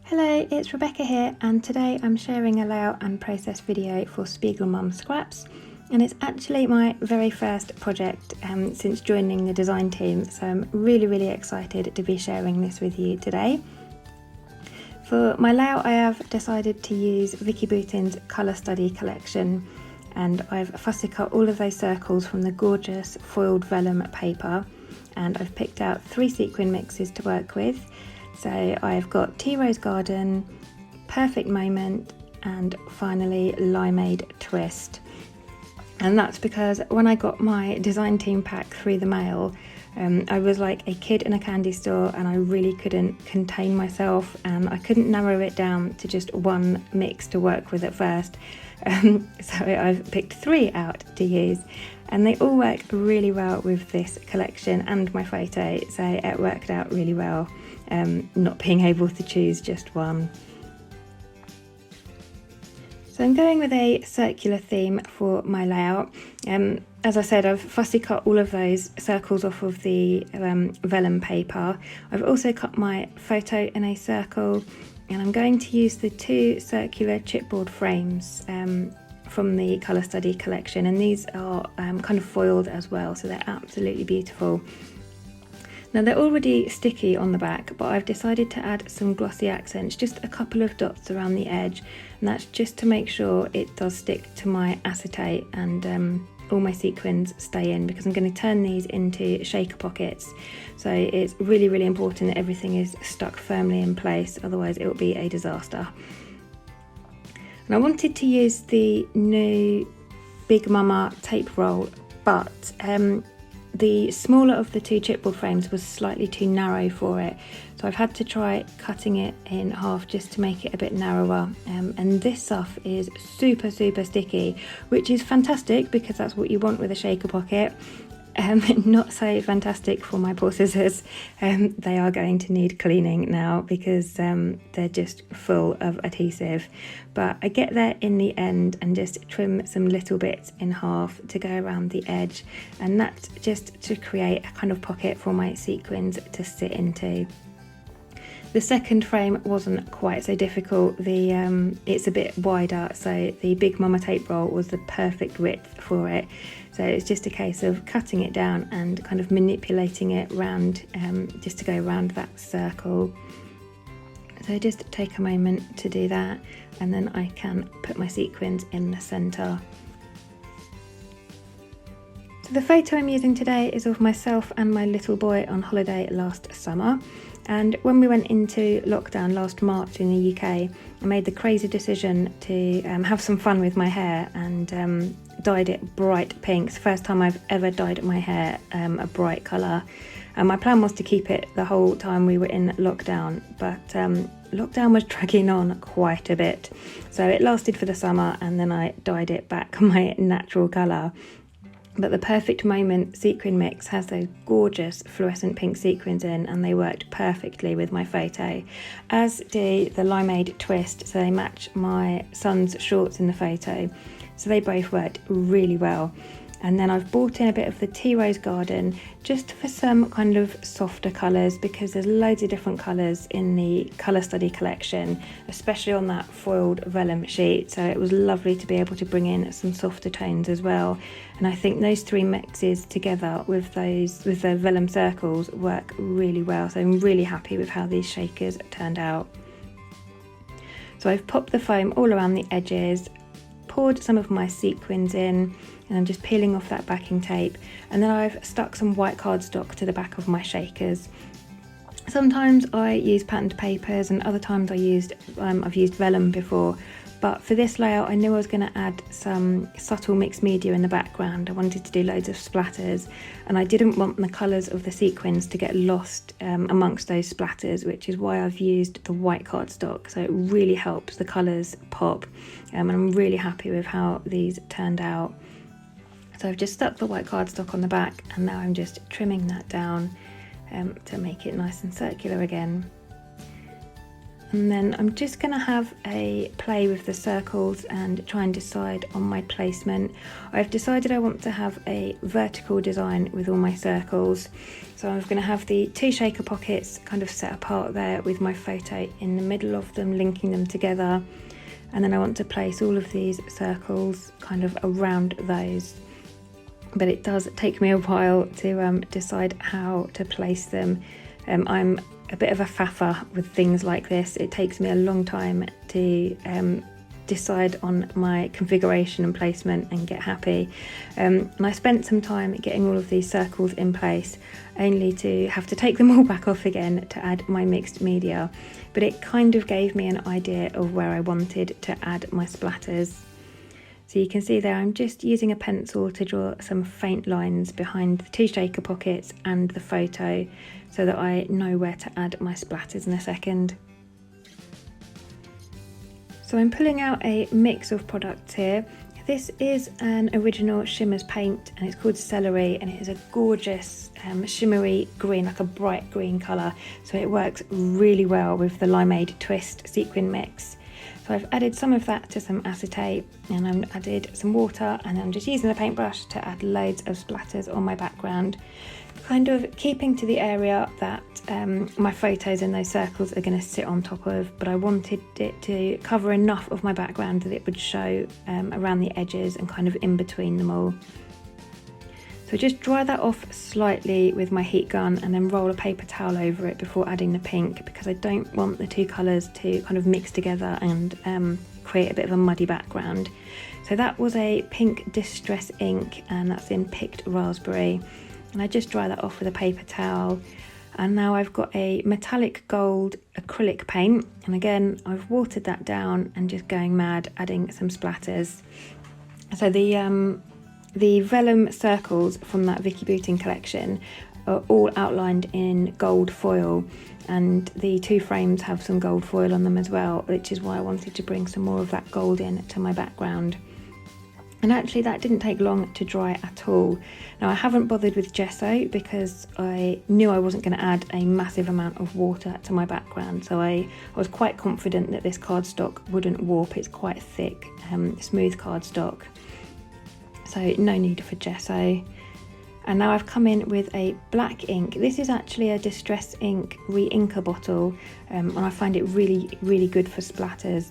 Hello, it's Rebecca here, and today I'm sharing a layout and process video for SpiegelMom Scraps, and it's actually my very first project since joining the design team, so I'm really excited to be sharing this with you today. For my layout I have decided to use Vicki Boutin's colour study collection, and I've fussy cut all of those circles from the gorgeous foiled vellum paper, and I've picked out 3 sequin mixes to work with. So I've got Tea Rose Garden, Perfect Moment, and finally Limeade Twist. And that's because when I got my design team pack through the mail, I was like a kid in a candy store and I really couldn't contain myself, and I couldn't narrow it down to just one mix to work with at first. So I've picked 3 out to use, and they all work really well with this collection and my photo, so it worked out really well, not being able to choose just one. So I'm going with a circular theme for my layout. As I said, I've fussy cut all of those circles off of the vellum paper. I've also cut my photo in a circle, and I'm going to use the 2 circular chipboard frames from the colour study collection, and these are kind of foiled as well, so they're absolutely beautiful. Now they're already sticky on the back, but I've decided to add some glossy accents, just a couple of dots around the edge, and that's just to make sure it does stick to my acetate and all my sequins stay in, because I'm going to turn these into shaker pockets. So it's really important that everything is stuck firmly in place, otherwise it will be a disaster. And I wanted to use the new Big Mama tape roll, but the smaller of the 2 chipboard frames was slightly too narrow for it, so I've had to try cutting it in half just to make it a bit narrower, and this stuff is super sticky, which is fantastic because that's what you want with a shaker pocket. Not so fantastic for my poor scissors. They are going to need cleaning now because they're just full of adhesive, but I get there in the end and just trim some little bits in half to go around the edge, and that's just to create a kind of pocket for my sequins to sit into. The second frame wasn't quite so difficult. It's a bit wider, so the Big Mama tape roll was the perfect width for it. So it's just a case of cutting it down and kind of manipulating it round, just to go around that circle. So just take a moment to do that, and then I can put my sequins in the centre. So the photo I'm using today is of myself and my little boy on holiday last summer. And when we went into lockdown last March in the UK, I made the crazy decision to have some fun with my hair and dyed it bright pink. It's the first time I've ever dyed my hair a bright colour. And my plan was to keep it the whole time we were in lockdown, but lockdown was dragging on quite a bit. So it lasted for the summer, and then I dyed it back my natural colour. But the Perfect Moment sequin mix has those gorgeous fluorescent pink sequins in, and they worked perfectly with my photo, as do the Limeade Twist, so they match my son's shorts in the photo, so they both worked really well. And then I've brought in a bit of the Tea Rose Garden just for some kind of softer colours, because there's loads of different colours in the colour study collection, especially on that foiled vellum sheet, so it was lovely to be able to bring in some softer tones as well. And I think those 3 mixes together with the vellum circles work really well, so I'm really happy with how these shakers turned out. So I've popped the foam all around the edges, poured some of my sequins in, and I'm just peeling off that backing tape, and then I've stuck some white cardstock to the back of my shakers. Sometimes I use patterned papers, and other times I've used vellum before, but for this layout I knew I was going to add some subtle mixed media in the background. I wanted to do loads of splatters, and I didn't want the colours of the sequins to get lost amongst those splatters, which is why I've used the white cardstock, so it really helps the colours pop, and I'm really happy with how these turned out. So I've just stuck the white cardstock on the back, and now I'm just trimming that down to make it nice and circular again. And then I'm just going to have a play with the circles and try and decide on my placement. I've decided I want to have a vertical design with all my circles. So I'm going to have the 2 shaker pockets kind of set apart there with my photo in the middle of them, linking them together. And then I want to place all of these circles kind of around those. But it does take me a while to decide how to place them. I'm a bit of a faffer with things like this. It takes me a long time to decide on my configuration and placement and get happy. And I spent some time getting all of these circles in place, only to have to take them all back off again to add my mixed media. But it kind of gave me an idea of where I wanted to add my splatters. So you can see there, I'm just using a pencil to draw some faint lines behind the 2 shaker pockets and the photo so that I know where to add my splatters in a second. So I'm pulling out a mix of products here. This is an original Shimmers paint and it's called Celery, and it is a gorgeous shimmery green, like a bright green colour. So it works really well with the Limeade Twist sequin mix. So I've added some of that to some acetate, and I've added some water, and I'm just using the paintbrush to add loads of splatters on my background, kind of keeping to the area that my photos and those circles are going to sit on top of, but I wanted it to cover enough of my background that it would show around the edges and kind of in between them all. So just dry that off slightly with my heat gun and then roll a paper towel over it before adding the pink, because I don't want the 2 colours to kind of mix together and create a bit of a muddy background. So that was a pink distress ink, and that's in Picked Raspberry. And I just dry that off with a paper towel. And now I've got a metallic gold acrylic paint, and again I've watered that down and just going mad, adding some splatters. So the vellum circles from that Vicki Boutin collection are all outlined in gold foil, and the 2 frames have some gold foil on them as well, which is why I wanted to bring some more of that gold in to my background. And actually that didn't take long to dry at all. Now I haven't bothered with gesso because I knew I wasn't going to add a massive amount of water to my background, so I was quite confident that this cardstock wouldn't warp. It's quite thick, smooth cardstock. So no need for gesso. And now I've come in with a black ink. This is actually a Distress Ink re-inker bottle, and I find it really good for splatters.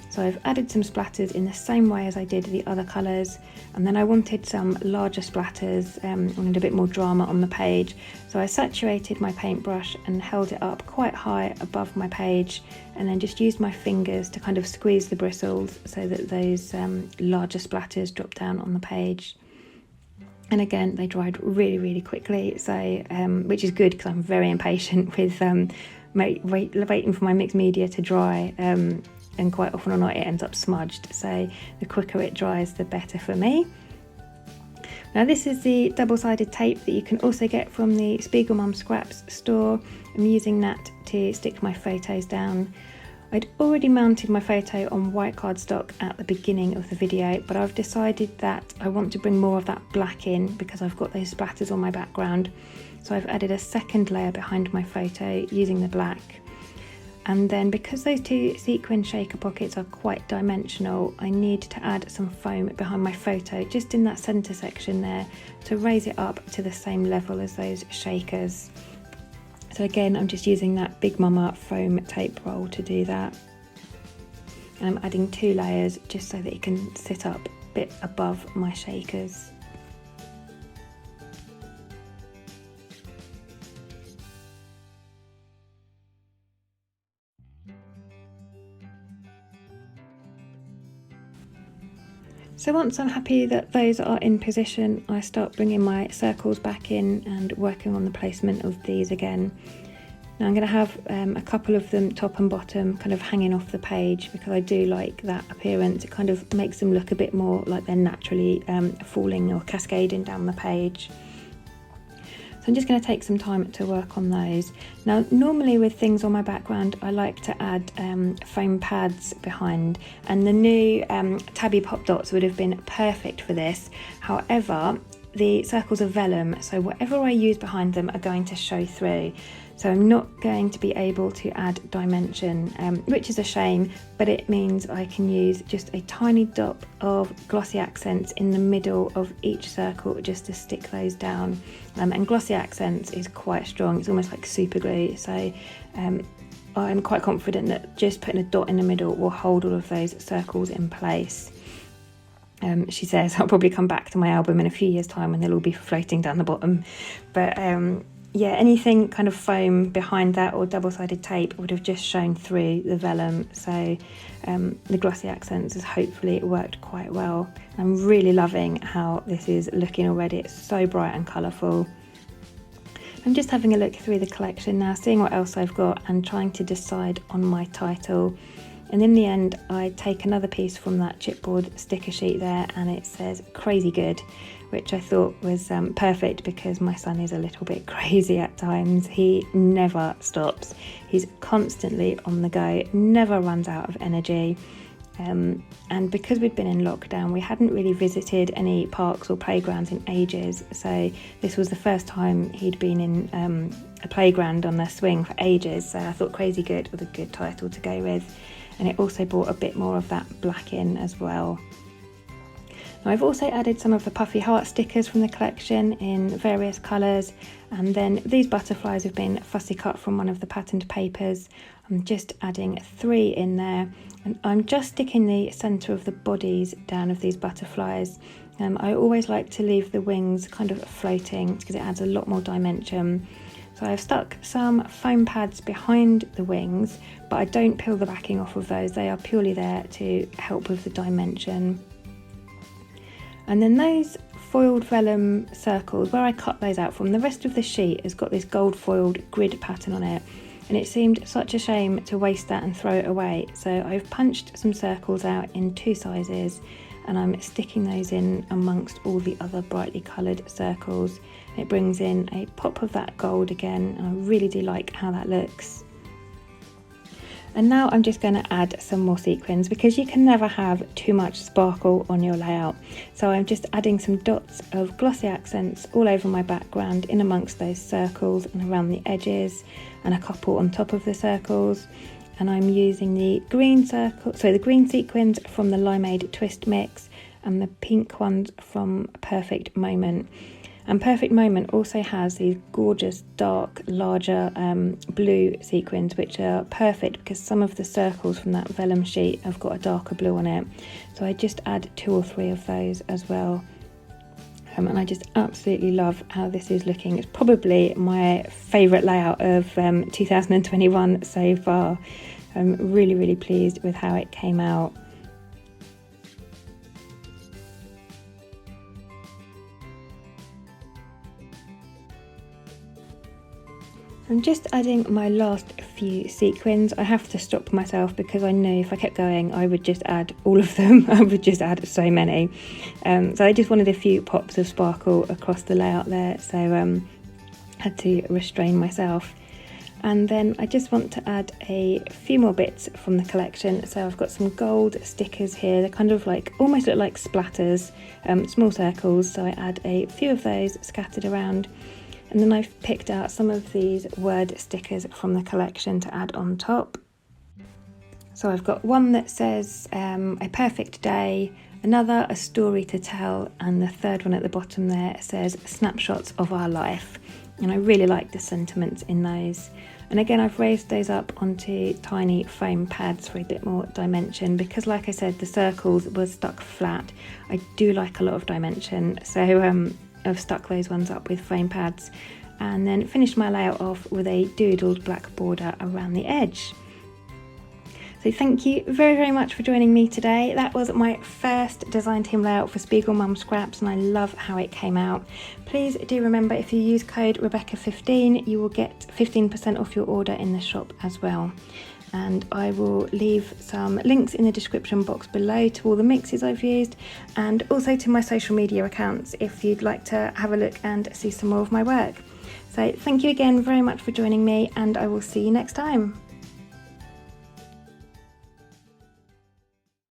So I've added some splatters in the same way as I did the other colours, and then I wanted some larger splatters, wanted a bit more drama on the page. So I saturated my paintbrush and held it up quite high above my page, and then just used my fingers to kind of squeeze the bristles so that those larger splatters drop down on the page. And again, they dried really quickly, so which is good because I'm very impatient with waiting for my mixed media to dry. And quite often or not it ends up smudged, so the quicker it dries the better for me. Now this is the double-sided tape that you can also get from the SpiegelMom Scraps store. I'm using that to stick my photos down. I'd already mounted my photo on white cardstock at the beginning of the video, but I've decided that I want to bring more of that black in because I've got those splatters on my background. So I've added a second layer behind my photo using the black. And then because those 2 sequin shaker pockets are quite dimensional, I need to add some foam behind my photo, just in that centre section there, to raise it up to the same level as those shakers. So again, I'm just using that Big Mama foam tape roll to do that. And I'm adding 2 layers just so that it can sit up a bit above my shakers. So once I'm happy that those are in position, I start bringing my circles back in and working on the placement of these again. Now I'm going to have a couple of them top and bottom kind of hanging off the page because I do like that appearance. It kind of makes them look a bit more like they're naturally falling or cascading down the page. So I'm just going to take some time to work on those. Now normally with things on my background I like to add foam pads behind, and the new tabby pop dots would have been perfect for this. However, the circles are vellum, so whatever I use behind them are going to show through. So I'm not going to be able to add dimension, which is a shame, but it means I can use just a tiny dot of glossy accents in the middle of each circle just to stick those down. And glossy accents is quite strong, it's almost like super glue, so I'm quite confident that just putting a dot in the middle will hold all of those circles in place. She says I'll probably come back to my album in a few years' time and they'll all be floating down the bottom. But yeah, anything kind of foam behind that or double-sided tape would have just shown through the vellum. So the glossy accents has hopefully worked quite well. I'm really loving how this is looking already. It's so bright and colourful. I'm just having a look through the collection now, seeing what else I've got and trying to decide on my title. And in the end, I take another piece from that chipboard sticker sheet there and it says Crazy Good, which I thought was perfect because my son is a little bit crazy at times. He never stops. He's constantly on the go, never runs out of energy. And because we'd been in lockdown, we hadn't really visited any parks or playgrounds in ages. So this was the first time he'd been in a playground on a swing for ages. So I thought Crazy Good was a good title to go with. And it also brought a bit more of that black in as well. Now I've also added some of the puffy heart stickers from the collection in various colours, and then these butterflies have been fussy cut from one of the patterned papers. I'm just adding 3 in there, and I'm just sticking the centre of the bodies down of these butterflies. I always like to leave the wings kind of floating because it adds a lot more dimension. So I've stuck some foam pads behind the wings, but I don't peel the backing off of those. They are purely there to help with the dimension. And then those foiled vellum circles, where I cut those out from, the rest of the sheet has got this gold foiled grid pattern on it. And it seemed such a shame to waste that and throw it away. So I've punched some circles out in 2 sizes and I'm sticking those in amongst all the other brightly coloured circles. It brings in a pop of that gold again, and I really do like how that looks. And now I'm just going to add some more sequins because you can never have too much sparkle on your layout. So I'm just adding some dots of glossy accents all over my background, in amongst those circles and around the edges, and a couple on top of the circles. And I'm using the green sequins from the Limeade Twist mix and the pink ones from Perfect Moment. And Perfect Moment also has these gorgeous dark, larger blue sequins, which are perfect because some of the circles from that vellum sheet have got a darker blue on it. So I just add 2 or 3 of those as well. And I just absolutely love how this is looking. It's probably my favourite layout of 2021 so far. I'm really, really pleased with how it came out. I'm just adding my last few sequins. I have to stop myself because I know if I kept going I would just add all of them. I would just add so many. So I just wanted a few pops of sparkle across the layout there, so had to restrain myself. And then I just want to add a few more bits from the collection. So I've got some gold stickers here. They're kind of like, almost look like splatters, small circles. So I add a few of those scattered around. And then I've picked out some of these word stickers from the collection to add on top. So I've got one that says a perfect day, another a story to tell, and the third one at the bottom there says snapshots of our life. And I really like the sentiments in those. And again, I've raised those up onto tiny foam pads for a bit more dimension because, like I said, the circles were stuck flat. I do like a lot of dimension, so I've stuck those ones up with foam pads and then finished my layout off with a doodled black border around the edge. So thank you very, very much for joining me today. That was my first design team layout for SpiegelMom Scraps and I love how it came out. Please do remember, if you use code Rebecca15, you will get 15% off your order in the shop as well. And I will leave some links in the description box below to all the mixes I've used and also to my social media accounts if you'd like to have a look and see some more of my work. So thank you again very much for joining me and I will see you next time.